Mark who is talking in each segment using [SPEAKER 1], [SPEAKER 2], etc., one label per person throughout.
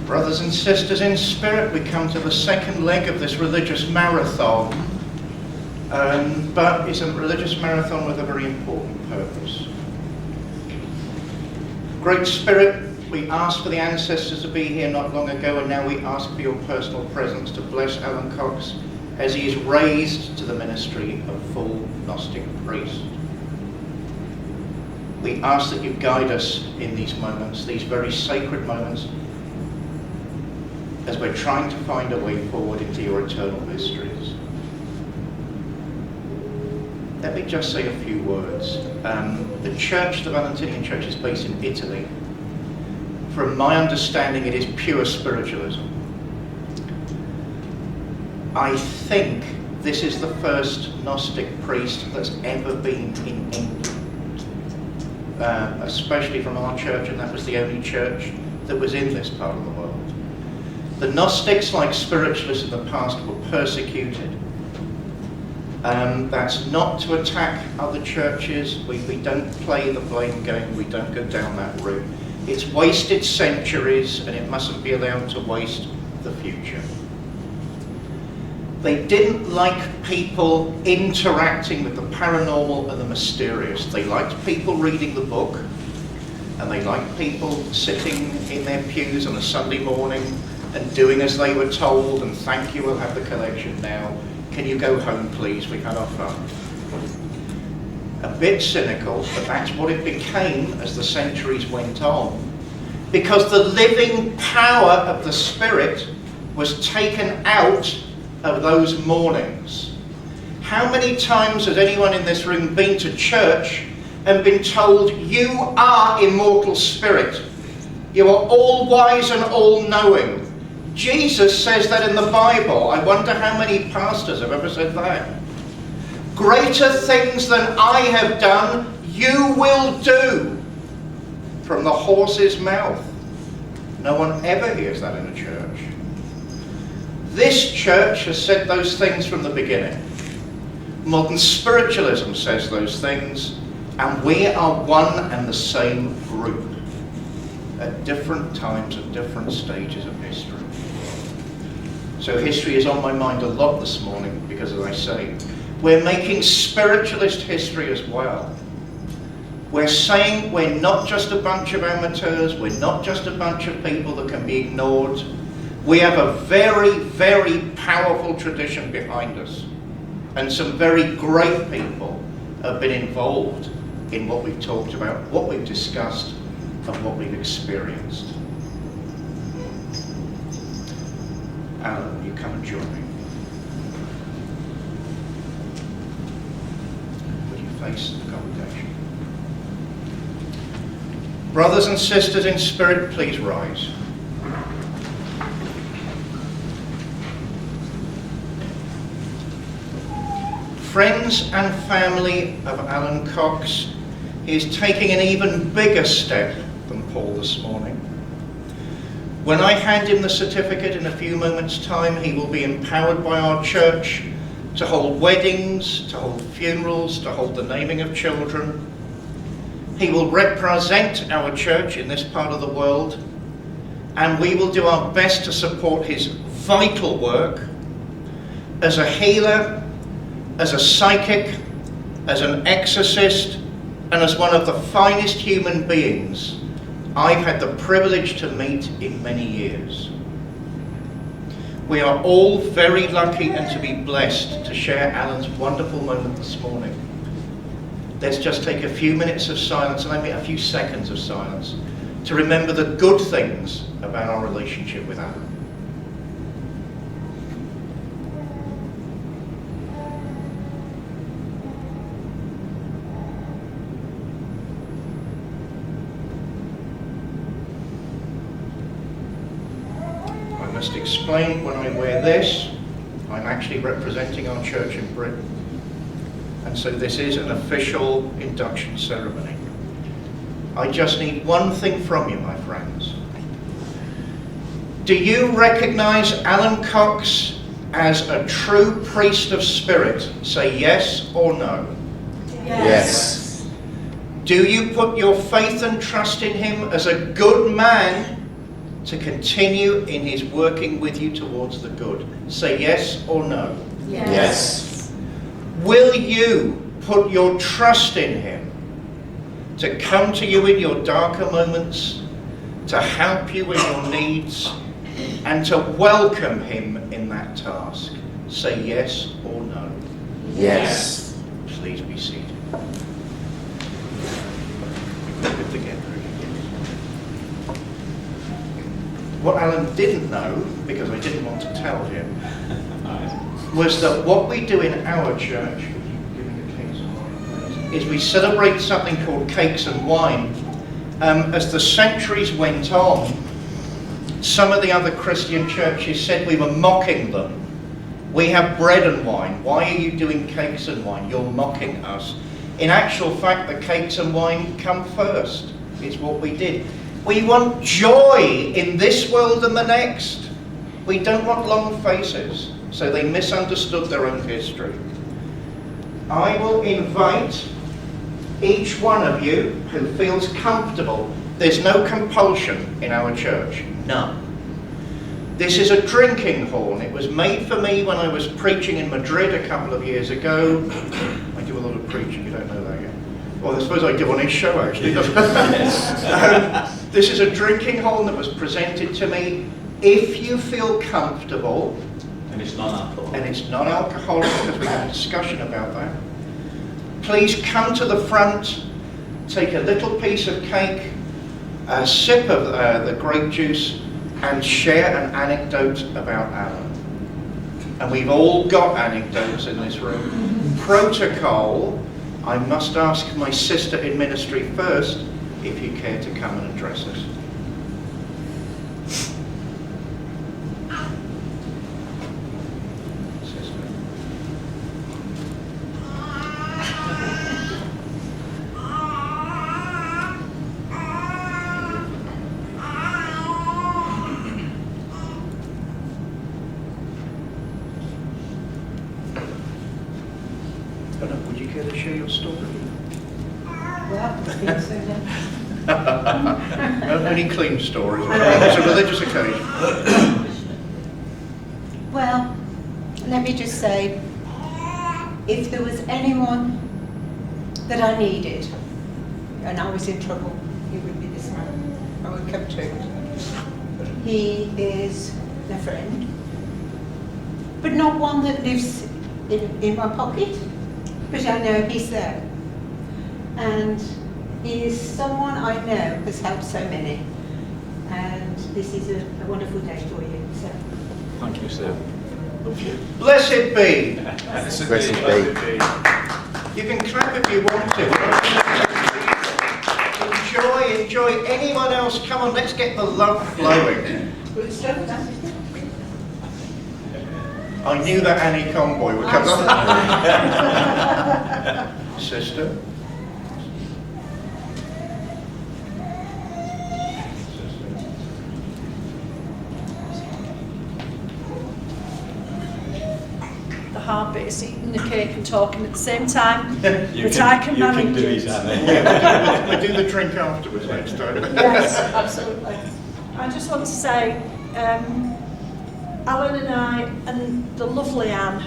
[SPEAKER 1] Brothers and sisters in spirit, we come to the second leg of this religious marathon, but it's a religious marathon with a very important purpose. Great Spirit, we asked for the ancestors to be here not long ago, and now we ask for your personal presence to bless Alan Cox as he is raised to the ministry of full Gnostic priest. We ask that you guide us in these moments, these very sacred moments, as we're trying to find a way forward into your eternal mysteries. Let me just say a few words. The church, the Valentinian Church, is based in Italy. From my understanding, it is pure spiritualism. I think this is the first Gnostic priest that's ever been in England, especially from our church, and that was the only church that was in this part of the world. The Gnostics, like spiritualists in the past, were persecuted. That's not to attack other churches. We don't play the blame game. We don't go down that route. It's wasted centuries, and it mustn't be allowed to waste the future. They didn't like people interacting with the paranormal and the mysterious. They liked people reading the book, and they liked people sitting in their pews on a Sunday morning and doing as they were told, and thank you, we'll have the collection now. Can you go home, please? We've had our fun. A bit cynical, but that's what it became as the centuries went on. Because the living power of the Spirit was taken out of those mornings. How many times has anyone in this room been to church and been told, you are immortal spirit. You are all wise and all knowing. Jesus says that in the Bible. I wonder how many pastors have ever said that. Greater things than I have done, you will do. From the horse's mouth. No one ever hears that in a church. This church has said those things from the beginning. Modern spiritualism says those things, and we are one and the same group. at different times at different stages of history. So history is on my mind a lot this morning because, as I say, we're making spiritualist history as well. We're saying we're not just a bunch of amateurs, we're not just a bunch of people that can be ignored. We have a very, very powerful tradition behind us. And some very great people have been involved in what we've talked about, what we've discussed, and what we've experienced. Alan, will you come and join me? Will you face the congregation? Brothers and sisters in spirit, please rise. Friends and family of Alan Cox, he is taking an even bigger step than Paul this morning. When I hand him the certificate in a few moments' time, he will be empowered by our church to hold weddings, to hold funerals, to hold the naming of children. He will represent our church in this part of the world, and we will do our best to support his vital work as a healer, as a psychic, as an exorcist, and as one of the finest human beings I've had the privilege to meet in many years. We are all very lucky and to be blessed to share Alan's wonderful moment this morning. Let's just take a few minutes of silence, and I mean a few seconds of silence, to remember the good things about our relationship with Alan. I must explain, when I wear this, I'm actually representing our church in Britain. And so this is an official induction ceremony. I just need one thing from you, my friends. Do you recognize Alan Cox as a true priest of spirit? Say yes or no.
[SPEAKER 2] Yes.
[SPEAKER 1] Do you put your faith and trust in him as a good man to continue in his working with you towards the good? Say yes or no.
[SPEAKER 2] Yes.
[SPEAKER 1] Will you put your trust in him to come to you in your darker moments, to help you in your needs, and to welcome him in that task? Say yes or no.
[SPEAKER 2] Yes.
[SPEAKER 1] Please be seated. Good together. What Alan didn't know, because I didn't want to tell him, was that what we do in our church is we celebrate something called cakes and wine. As the centuries went on, some of the other Christian churches said we were mocking them. We have bread and wine. Why are you doing cakes and wine? You're mocking us. In actual fact, the cakes and wine come first. It's what we did. We want joy in this world and the next. We don't want long faces. So they misunderstood their own history. I will invite each one of you who feels comfortable. There's no compulsion in our church. None. This is a drinking horn. It was made for me when I was preaching in Madrid a couple of years ago. I do a lot of preaching, you don't know that yet. Well, I suppose I do on his show, actually. This is a drinking horn that was presented to me. If you feel comfortable,
[SPEAKER 2] And it's non-alcoholic.
[SPEAKER 1] and it's non-alcoholic, because we had a discussion about that, please come to the front, take a little piece of cake, a sip of the grape juice, and share an anecdote about Alan. And we've all got anecdotes in this room. Protocol, I must ask my sister in ministry first if you care to come and address us. Would you care to share your story?
[SPEAKER 3] Well, I think so then.
[SPEAKER 1] No, Only clean stories. It's a religious occasion.
[SPEAKER 3] Well, let me just say, if there was anyone that I needed and I was in trouble, he would be this man. I would come to him. He is a friend, but not one that lives in my pocket, but I know he's there. And he is someone I know has helped so many. And this is a wonderful day for you. So.
[SPEAKER 2] Thank you, sir.
[SPEAKER 1] Blessed be.
[SPEAKER 2] Blessed
[SPEAKER 4] be.
[SPEAKER 1] You can clap if you want to. Enjoy. Anyone else? Come on, let's get the love flowing. I knew that Annie Conboy would come on. Sister.
[SPEAKER 5] The hard bit is eating the cake and talking at the same time.
[SPEAKER 2] I can
[SPEAKER 5] manage
[SPEAKER 2] do
[SPEAKER 5] it.
[SPEAKER 2] it, Annie.
[SPEAKER 1] Yeah, we'll do the drink afterwards next time.
[SPEAKER 5] Yes, absolutely. I just want to say, Alan and I and the lovely Anne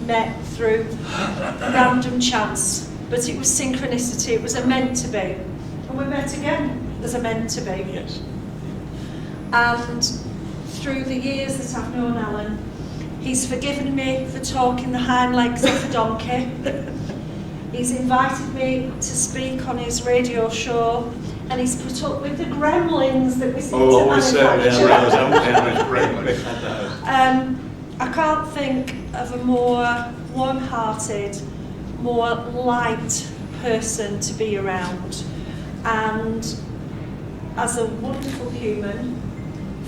[SPEAKER 5] met through a random chance, but it was synchronicity, it was a meant to be. And we met again as a meant to be.
[SPEAKER 2] Yes.
[SPEAKER 5] And through the years that I've known Alan, he's forgiven me for talking the hind legs of a donkey. He's invited me to speak on his radio show, and he's put up with the gremlins that we seem to manufacture. I can't think of a more warm-hearted, more light person to be around. And as a wonderful human,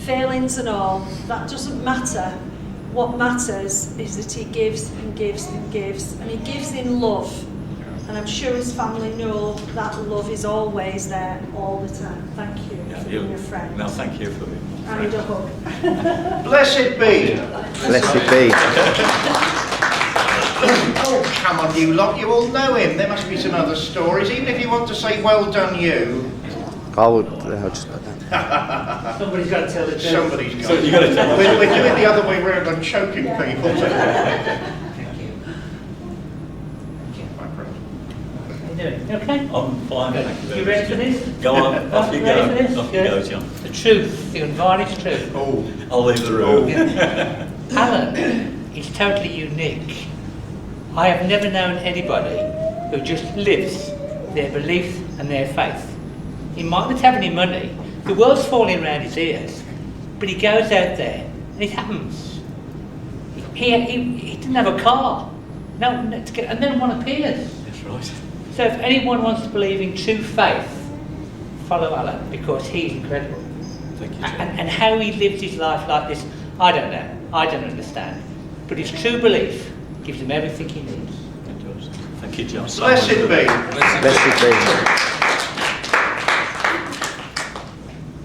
[SPEAKER 5] failings and all, that doesn't matter. What matters is that he gives and gives and gives, and he gives in love. And I'm sure his family know that love is always there all the time. Thank you for being a friend.
[SPEAKER 2] No, thank you for being
[SPEAKER 5] I need a hug.
[SPEAKER 1] Blessed be.
[SPEAKER 4] Blessed be.
[SPEAKER 1] Oh, come on, you lot. You all know him. There must be some other stories. Even if you want to say, well done, you.
[SPEAKER 4] I'll just...
[SPEAKER 6] Somebody's got to tell the truth.
[SPEAKER 1] Somebody's got
[SPEAKER 2] So you got to tell us.
[SPEAKER 1] We're doing the other way round. I'm choking people.
[SPEAKER 6] Thank you.
[SPEAKER 1] My friend.
[SPEAKER 6] How you doing? You okay?
[SPEAKER 2] I'm fine, thank you very
[SPEAKER 6] You ready for
[SPEAKER 2] much.
[SPEAKER 6] this?
[SPEAKER 2] Go on, off you
[SPEAKER 6] Ready
[SPEAKER 2] go.
[SPEAKER 6] for this?
[SPEAKER 2] Off you
[SPEAKER 6] Good.
[SPEAKER 2] go, John.
[SPEAKER 6] The truth, the unvarnished truth.
[SPEAKER 1] Oh,
[SPEAKER 2] I'll leave the room.
[SPEAKER 6] Alan is totally unique. I have never known anybody who just lives their belief and their faith. He might not have any money, the world's falling around his ears, but he goes out there and it happens. He didn't have a car, and then one appears.
[SPEAKER 2] That's right.
[SPEAKER 6] So if anyone wants to believe in true faith, follow Alan, because he's incredible.
[SPEAKER 2] Thank you, John.
[SPEAKER 6] And how he lives his life like this, I don't know, I don't understand. But his true belief gives him everything he needs.
[SPEAKER 2] Thank you, John.
[SPEAKER 1] blessed be.
[SPEAKER 4] Blessed be.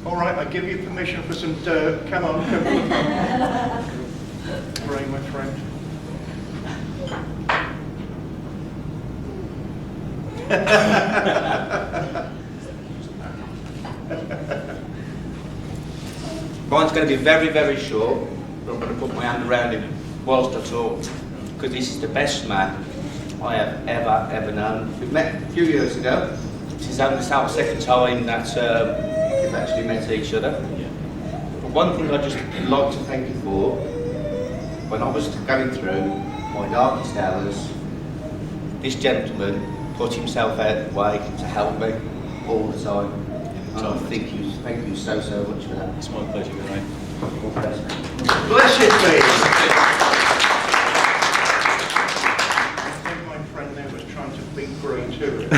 [SPEAKER 1] All right, I give you permission for some dirt. Come on, come on. Pray, my friend.
[SPEAKER 7] Mine's going to be very, very short, but I'm going to put my hand around him whilst I talk, because this is the best man I have ever known. We met a few years ago. This is only our second time that we've actually met each other. But one thing I'd just like to thank you for, when I was going through my darkest hours, this gentleman put himself out of the way to help me all the time. And I thank you so much for that.
[SPEAKER 2] It's my pleasure, Lorraine.
[SPEAKER 1] Blessed be. I think my friend there was trying to beat Bray to it.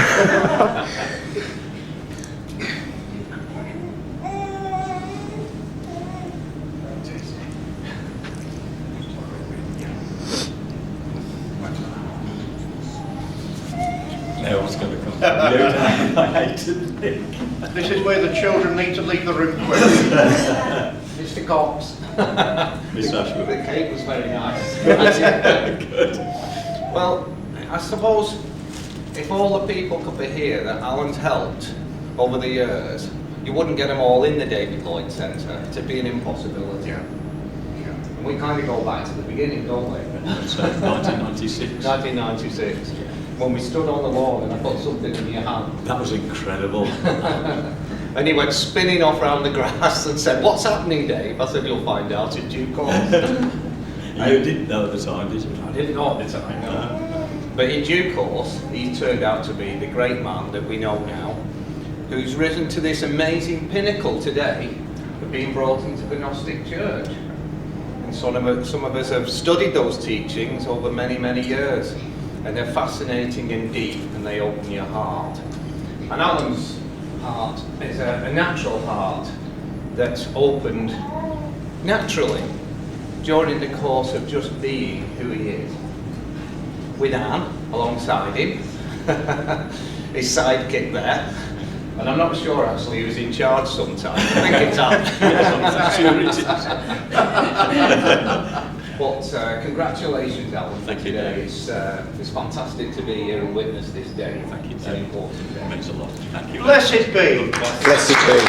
[SPEAKER 2] Now what's going to come from you? I hate to think.
[SPEAKER 1] This is where the children need to leave the room quick.
[SPEAKER 7] Mr. Cox.
[SPEAKER 2] Miss Ashwood.
[SPEAKER 7] The cake was very nice.
[SPEAKER 2] Good.
[SPEAKER 8] Well, I suppose if all the people could be here that Alan's helped over the years, you wouldn't get them all in the David Lloyd Centre. It'd be an impossibility.
[SPEAKER 1] Yeah.
[SPEAKER 8] And we kind of go back to the beginning, don't we?
[SPEAKER 2] So 1996.
[SPEAKER 8] 1996, when we stood on the lawn and I put something in your hand.
[SPEAKER 2] That was incredible.
[SPEAKER 8] And he went spinning off round the grass and said, "What's happening, Dave?" I said, "You'll find out in due course."
[SPEAKER 2] You didn't know at the time, did you?
[SPEAKER 8] I didn't know at the time, no. But in due course, he turned out to be the great man that we know now, who's risen to this amazing pinnacle today of being brought into the Gnostic Church. And some of us have studied those teachings over many, many years, and they're fascinating and deep, and they open your heart. And Alan's heart is a natural heart that's opened naturally during the course of just being who he is. With Anne alongside him, his sidekick there, and I'm not sure actually who's in charge sometimes. I think it's Anne. But congratulations, Alan, for
[SPEAKER 2] Thank you,
[SPEAKER 8] today.
[SPEAKER 2] Dave.
[SPEAKER 8] It's fantastic to be here and witness this day.
[SPEAKER 2] Thank you,
[SPEAKER 8] It's an
[SPEAKER 2] Dave.
[SPEAKER 8] important day.
[SPEAKER 2] Makes a lot. Thank you.
[SPEAKER 1] Blessed be.
[SPEAKER 4] Blessed be.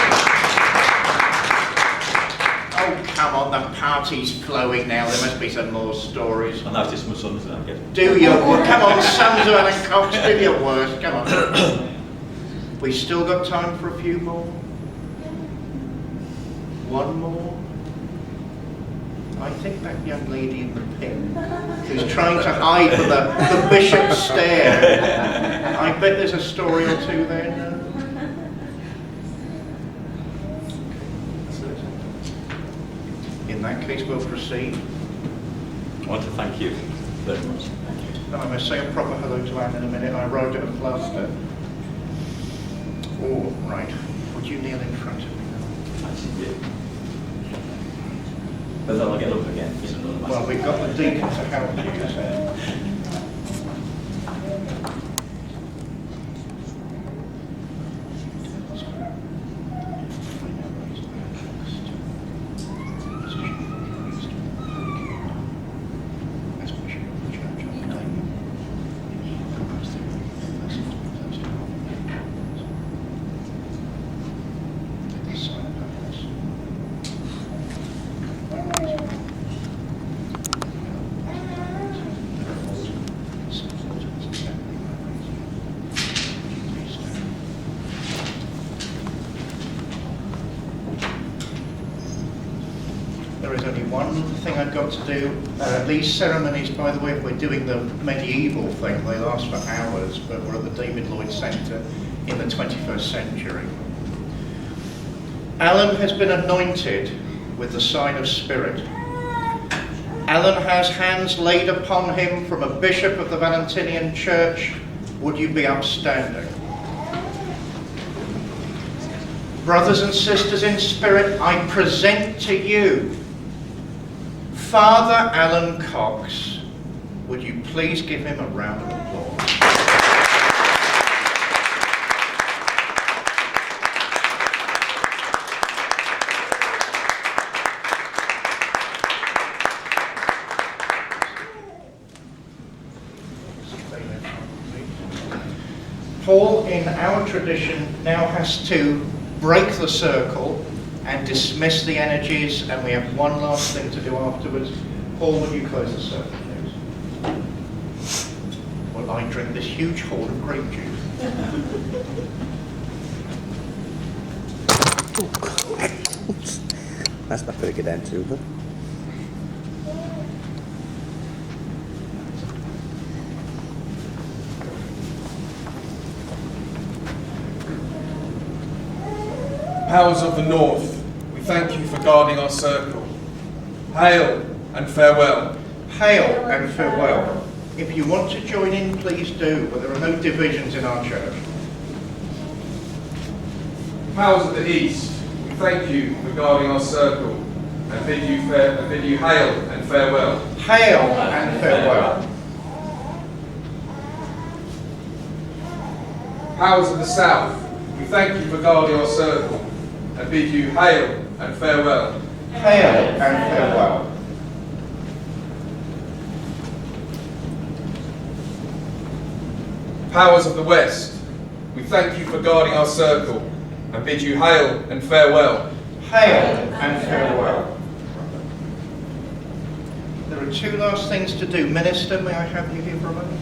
[SPEAKER 1] Oh, come on, the party's flowing now. There must be some more stories.
[SPEAKER 2] I noticed my son's now getting.
[SPEAKER 1] Do your worst. Come on, sons of Alan Cox, do your worst. Come on. We still got time for a few more? One more? I think that young lady in the pink, who's trying to hide from the bishop's stare. I bet there's a story or two there now. In that case, we'll proceed.
[SPEAKER 2] I want to thank you very much.
[SPEAKER 1] And I must say a proper hello to Anne in a minute. I arrived at a plaster. Oh, right. Would you kneel in front of me now?
[SPEAKER 2] Thank you. But then I'll get up again. It's another matter.
[SPEAKER 1] Well, we've got the deacon to help you, so. There is only one thing I've got to do. These ceremonies, by the way, if we're doing the medieval thing, they last for hours, but we're at the David Lloyd Centre in the 21st century. Alan has been anointed with the sign of Spirit. Alan has hands laid upon him from a bishop of the Valentinian Church. Would you be upstanding? Brothers and sisters in spirit, I present to you Father Alan Cox. Would you please give him a round of applause? Paul, in our tradition, now has to break the circle and dismiss the energies, and we have one last thing to do afterwards. Paul, would you close the circle, please? Well, I drink this huge horn of grape juice.
[SPEAKER 4] That's not very good answer, but
[SPEAKER 9] Powers of the North, we thank you for guarding our circle. Hail and farewell.
[SPEAKER 1] Hail and farewell. If you want to join in, please do, but there are no divisions in our church.
[SPEAKER 9] Powers of the East, we thank you for guarding our circle and bid you hail and farewell.
[SPEAKER 1] Hail and farewell.
[SPEAKER 9] Powers of the South, we thank you for guarding our circle and bid you hail and farewell.
[SPEAKER 1] Hail and farewell.
[SPEAKER 9] Powers of the West, we thank you for guarding our circle and bid you hail and farewell.
[SPEAKER 1] Hail and farewell. There are two last things to do. Minister, may I have you here for a moment?